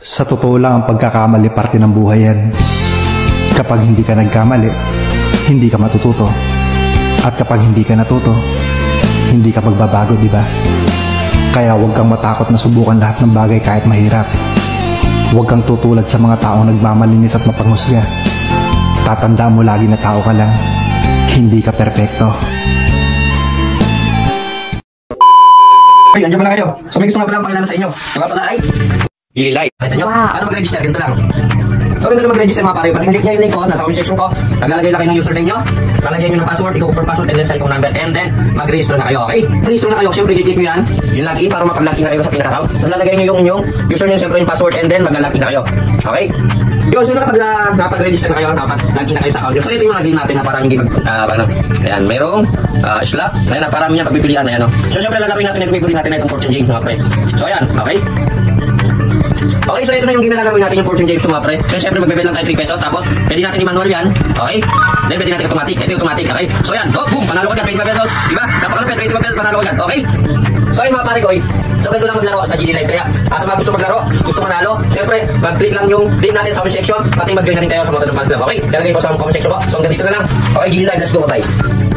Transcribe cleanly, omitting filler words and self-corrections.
Sa totoo lang, ang pagkakamali parte ng buhay yan. Kapag hindi ka nagkamali, hindi ka matututo. At kapag hindi ka natuto, hindi ka magbabago, di ba? Kaya huwag kang matakot na subukan lahat ng bagay kahit mahirap. Huwag kang tutulad sa mga taong nagmamalinis at mapanghusga. Tatandaan mo lagi na tao ka lang. Hindi ka perpekto. Ay, andiyan pala kayo. So may gusto nga pala ang pakilala sa inyo. Mga pala ay Gilay. Kita nyo? Ano mag-register? Ganito lang. So ganito mag-register mga pare. Pati yung link ko, nasa comment section ko. Naglalagay na kayo ng username nyo. Lalagyan nyo ng password, i-confirm password, and then cellphone number. And then mag-register na kayo, okay? Register na kayo. Siyempre, i-click nyo yan. Yung login para mapag-login na kayo sa pinaka-account. So lalagay nyo yung inyong username, siyempre yung password, and then mag-login na kayo. Okay? Yun, so nakapag-register na kayo, dapat login na kayo sa account. So ito yung mga login natin na parang hindi ayan, mayroong slot. Ayan, parang niya pagpipilian. Ayan, no? So siyempre, lalagay natin yung natin na itong fortune game, mga pre. So ayan, okay? Okay, so ito na yung game na gagawin natin, yung fortune games mga pre. So syempre magbebet lang tayo 3 pesos, tapos pwede natin i-manual yan, okay? Then pwede natin automatic, ito yung automatic, okay? So yan, oh, boom, panalo ko dyan, 25 pesos, diba? Napakalupit, 25 pesos, panalo ko dyan, okay? So ayun mga pare ko, so ganito lang maglaro sa GD Live, kaya sa mga gusto maglaro, gusto manalo, syempre mag-click lang yung link natin sa comment section, pati mag-join na rin kayo sa Motor Fans Club, okay? Kaya lagay po sa comment section ko, so hanggang dito na lang, okay, GD Live, let's go, bye!